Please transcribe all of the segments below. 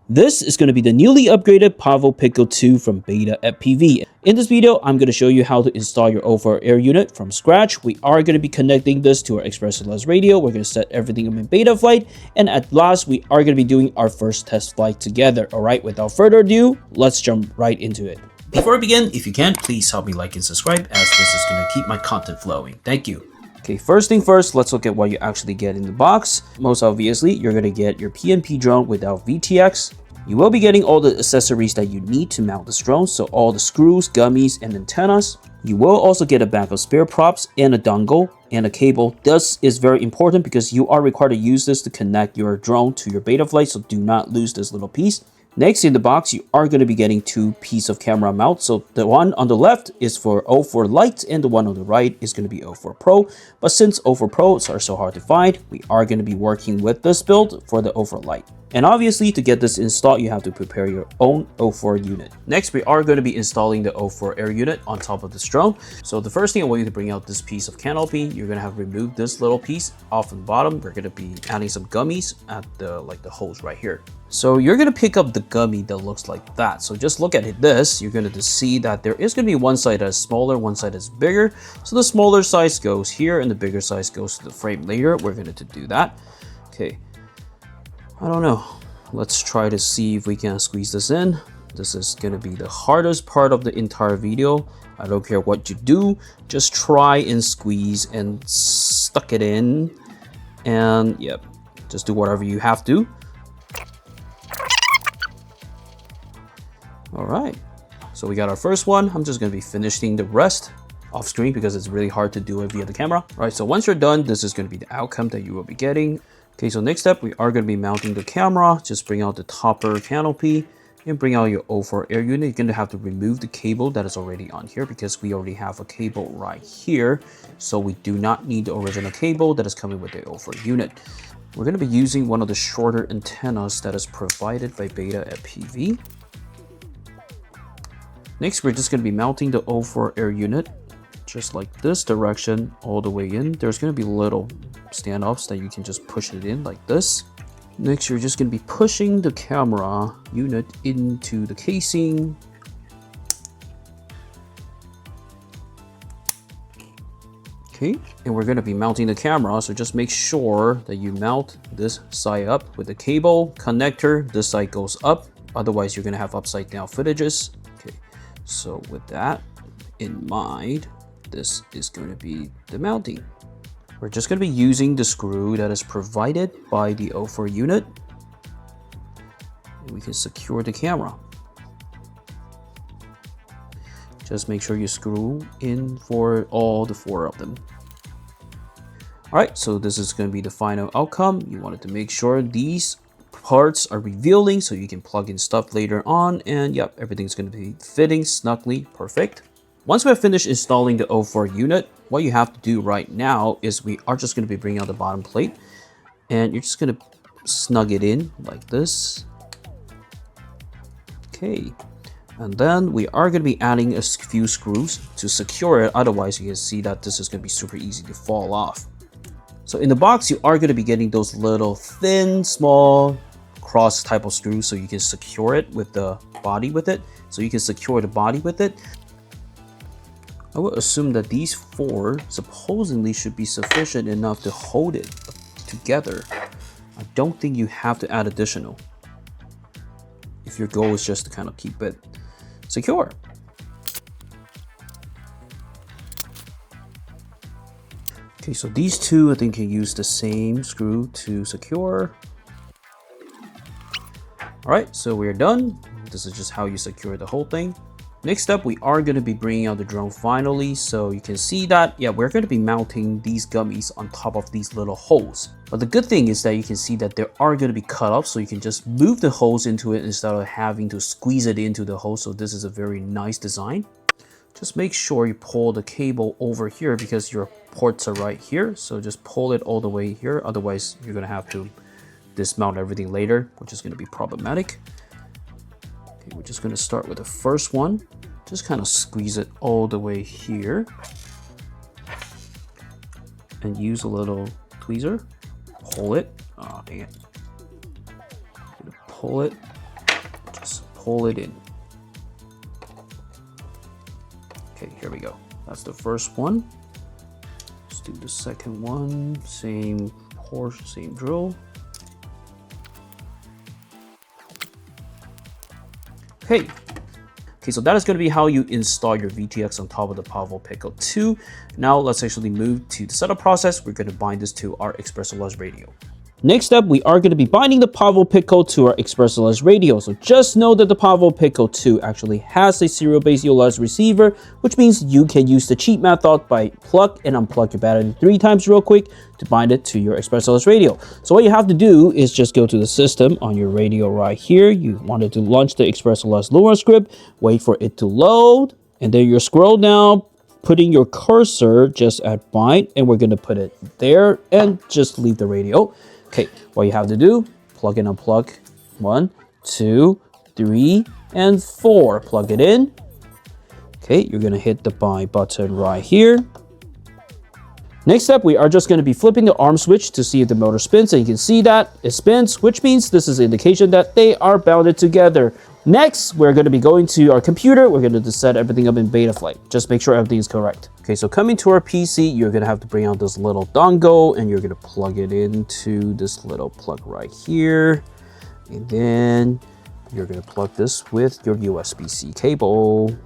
This is going to be the newly upgraded Pavo Pico 2 from Beta FPV. In this video, I'm going to show you how to install your O4 air unit from scratch. We are going to be connecting this to our Express radio. We're going to set everything up in beta flight. And at last, we are going to be doing our first test flight together. Alright, without further ado, let's jump right into it. Before we begin, if you can, please help me like and subscribe as this is going to keep my content flowing. Thank you. Okay, first thing first, let's look at what you actually get in the box. Most obviously, you're going to get your PNP drone without VTX. You will be getting all the accessories that you need to mount this drone, so all the screws, gummies, and antennas. You will also get a bag of spare props and a dongle and a cable. This is very important because you are required to use this to connect your drone to your beta flight, so do not lose this little piece. Next in the box, you are going to be getting two pieces of camera mount. So the one on the left is for O4 Lite and the one on the right is going to be O4 Pro. But since O4 Pros are so hard to find, we are going to be working with this build for the O4 Lite. And obviously, to get this installed, you have to prepare your own O4 unit. Next, we are going to be installing the O4 air unit on top of this drone. So the first thing I want you to bring out this piece of canopy. You're going to have removed this little piece off the bottom. We're going to be adding some gummies at the holes right here. So you're going to pick up the gummy that looks like that. So just look at this. You're going to see that there is going to be one side that is smaller, one side is bigger. So the smaller size goes here and the bigger size goes to the frame later. We're going to do that. Okay. I don't know. Let's try to see if we can squeeze this in. This is going to be the hardest part of the entire video. I don't care what you do. Just try and squeeze and stuck it in. And yep, just do whatever you have to. All right, so we got our first one. I'm just going to be finishing the rest off screen because it's really hard to do it via the camera. All right, so once you're done, this is going to be the outcome that you will be getting. Okay, so next step, we are going to be mounting the camera. Just bring out the topper canopy and bring out your O4 air unit. You're going to have to remove the cable that is already on here because we already have a cable right here. So we do not need the original cable that is coming with the O4 unit. We're going to be using one of the shorter antennas that is provided by Beta FPV. Next, we're just going to be mounting the O4 air unit just like this direction all the way in. There's going to be little standoffs that you can just push it in like this. Next, you're just going to be pushing the camera unit into the casing. Okay, and we're going to be mounting the camera, so just make sure that you mount this side up with the cable connector. This side goes up, otherwise you're going to have upside down footages. Okay, so with that in mind, this is going to be the mounting. We're just going to be using the screw that is provided by the O4 unit. And we can secure the camera. Just make sure you screw in for all the four of them. All right, so this is going to be the final outcome. You wanted to make sure these parts are revealing so you can plug in stuff later on. And yep, everything's going to be fitting snugly, perfect. Once we have finished installing the O4 unit, what you have to do right now is we are just going to be bringing out the bottom plate and you're just going to snug it in like this. Okay, and then we are going to be adding a few screws to secure it. Otherwise, you can see that this is going to be super easy to fall off. So in the box, you are going to be getting those little thin, small cross type of screws so you can secure it with the body with it. So you can secure the body with it. I would assume that these four supposedly should be sufficient enough to hold it together. I don't think you have to add additional if your goal is just to kind of keep it secure. Okay, so these two I think can use the same screw to secure. All right, so we're done. This is just how you secure the whole thing. Next up, we are going to be bringing out the drone finally. So you can see that, yeah, we're going to be mounting these gummies on top of these little holes. But the good thing is that you can see that there are going to be cut-offs, so you can just move the holes into it instead of having to squeeze it into the hole. So this is a very nice design. Just make sure you pull the cable over here because your ports are right here. So just pull it all the way here. Otherwise, you're going to have to dismount everything later, which is going to be problematic. Okay, we're just going to start with the first one. Just kind of squeeze it all the way here. And use a little tweezer. Pull it. Oh, dang it. Pull it pull it in. Okay, here we go. That's the first one. Let's do the second one. Same portion, same drill. Okay. Okay, so that is going to be how you install your VTX on top of the Pavo Pico 2. Now let's actually move to the setup process. We're going to bind this to our Expressless radio. Next up, we are going to be binding the Pavo Pico to our Expressless radio. So just know that the Pavo Pico 2 actually has a serial-based EOLS receiver, which means you can use the cheat method by plug and unplug your battery 3 times real quick to bind it to your Expressless radio. So what you have to do is just go to the system on your radio right here. You wanted to launch the Expressless Lua script, wait for it to load, and then you scroll down, putting your cursor just at bind, and we're going to put it there and just leave the radio. Okay, what you have to do, plug and unplug 1, 2, 3, and 4. Plug it in. Okay, you're gonna hit the buy button right here. Next up, we are just going to be flipping the arm switch to see if the motor spins, and you can see that it spins, which means this is an indication that they are bounded together. Next, we're going to be going to our computer. We're going to set everything up in Betaflight. Just make sure everything is correct. Okay, so coming to our PC, you're going to have to bring out this little dongle, and you're going to plug it into this little plug right here. And then you're going to plug this with your USB-C cable.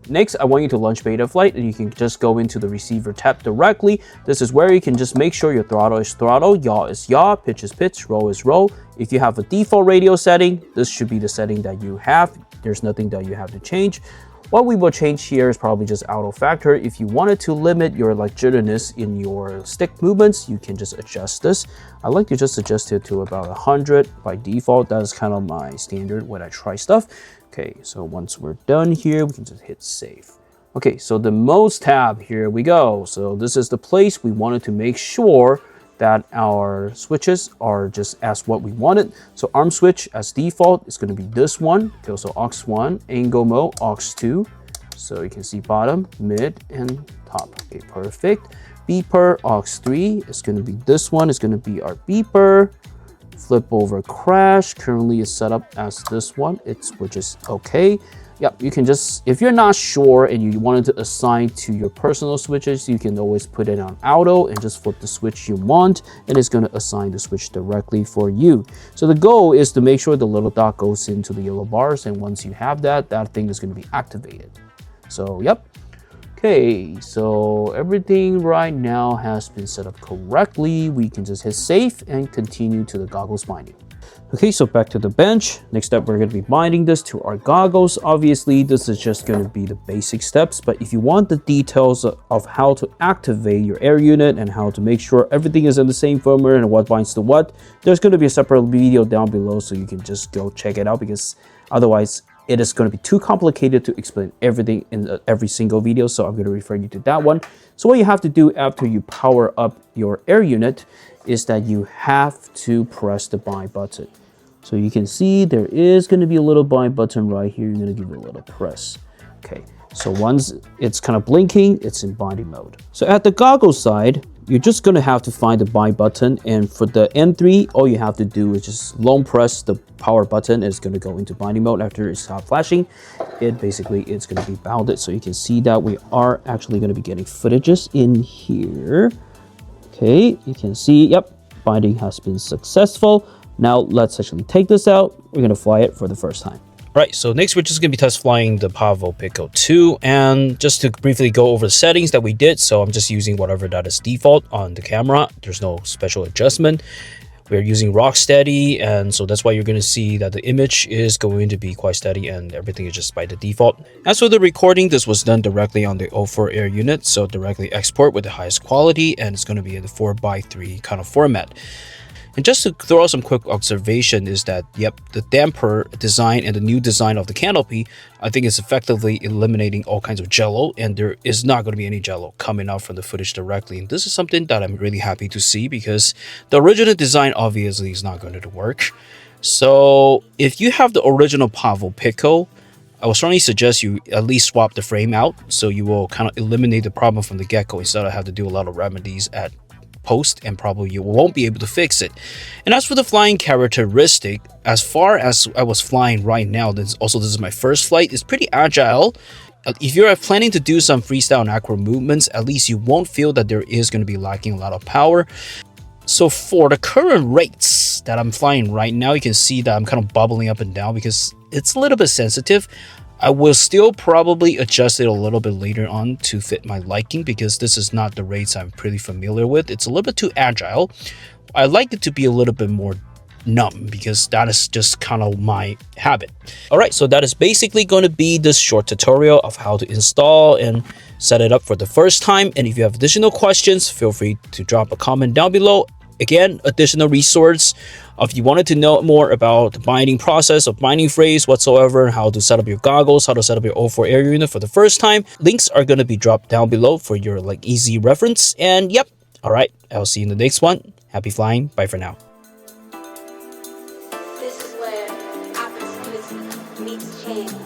Next, I want you to launch Betaflight, and you can just go into the receiver tab directly. This is where you can just make sure your throttle is throttle, yaw is yaw, pitch is pitch, roll is roll. If you have a default radio setting, this should be the setting that you have. There's nothing that you have to change. What we will change here is probably just auto factor. If you wanted to limit your jitteriness in your stick movements, you can just adjust this. I like to just adjust it to about 100 by default. That is kind of my standard when I try stuff. Okay, so once we're done here, we can just hit save. Okay, so the modes tab, here we go. So this is the place we wanted to make sure that our switches are just as what we wanted. So arm switch as default is going to be this one. Okay, so aux1, angle mode, aux2. So you can see bottom, mid, and top. Okay, perfect. Beeper, aux3 is going to be this one. It's going to be our beeper. Flip over crash currently is set up as this one, which is okay. Yep, you can just, if you're not sure and you wanted to assign to your personal switches, you can always put it on auto and just flip the switch you want, and it's going to assign the switch directly for you. So the goal is to make sure the little dot goes into the yellow bars, and once you have that, that thing is going to be activated. So yep. Okay, so everything right now has been set up correctly. We can just hit save and continue to the goggles binding. Okay, so back to the bench. Next up, we're going to be binding this to our goggles. Obviously, this is just going to be the basic steps, but if you want the details of how to activate your air unit and how to make sure everything is in the same firmware and what binds to what, there's going to be a separate video down below, so you can just go check it out, because otherwise it is going to be too complicated to explain everything in every single video, so I'm going to refer you to that one. So what you have to do after you power up your air unit is that you have to press the bind button. So you can see there is going to be a little bind button right here. You're going to give it a little press. Okay, so once it's kind of blinking, it's in binding mode. So at the goggle side, you're just going to have to find the bind button, and for the M3, all you have to do is just long press the power button. It's going to go into binding mode. After it stops flashing, it's going to be bounded. So you can see that we are actually going to be getting footages in here. Okay, you can see, yep, binding has been successful. Now let's actually take this out. We're going to fly it for the first time. Right, so next we're just going to be test flying the Pavo Pico 2, and just to briefly go over the settings that we did. So I'm just using whatever that is default on the camera. There's no special adjustment. We're using rock steady, and so that's why you're going to see that the image is going to be quite steady and everything is just by the default. As for the recording, this was done directly on the O4 Air unit, so directly export with the highest quality, and it's going to be in the 4:3 kind of format. And just to throw out some quick observation is that, yep, the damper design and the new design of the canopy, I think is effectively eliminating all kinds of jello, and there is not going to be any jello coming out from the footage directly. And this is something that I'm really happy to see, because the original design obviously is not going to work. So if you have the original Pavo Pico, I would strongly suggest you at least swap the frame out, so you will kind of eliminate the problem from the get-go instead of have to do a lot of remedies at post and probably you won't be able to fix it. And as for the flying characteristic, as far as I was flying right now, this is my first flight, it's pretty agile. If you're planning to do some freestyle and acro movements, at least you won't feel that there is going to be lacking a lot of power. So for the current rates that I'm flying right now, you can see that I'm kind of bubbling up and down because it's a little bit sensitive. I will still probably adjust it a little bit later on to fit my liking because this is not the rates I'm pretty familiar with. It's a little bit too agile. I like it to be a little bit more numb because that is just kind of my habit. All right, so that is basically going to be this short tutorial of how to install and set it up for the first time. And if you have additional questions, feel free to drop a comment down below. Again, additional resource if you wanted to know more about the binding process of binding phrase whatsoever, how to set up your goggles, how to set up your O4 air unit for the first time, links are going to be dropped down below for your easy reference. And yep, all right, I'll see you in the next one. Happy flying. Bye for now. This is where opportunity meets chance.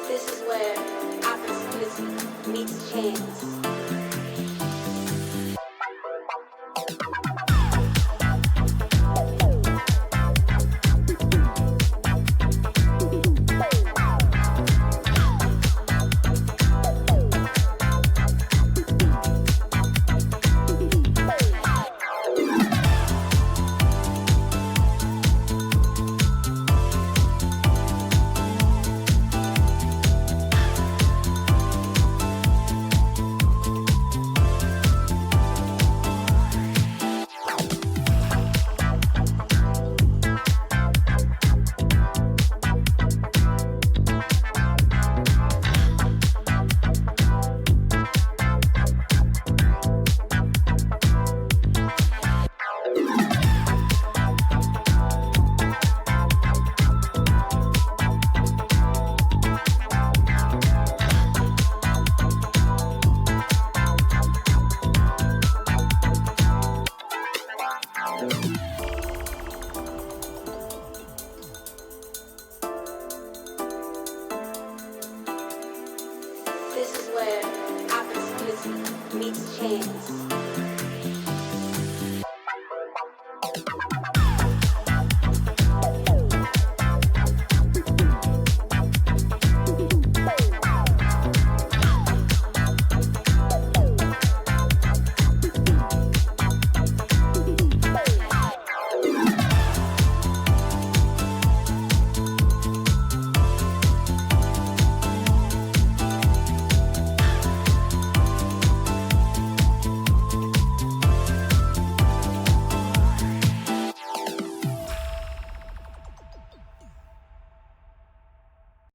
This is where opportunity meets chance. This is where opportunity meets chance.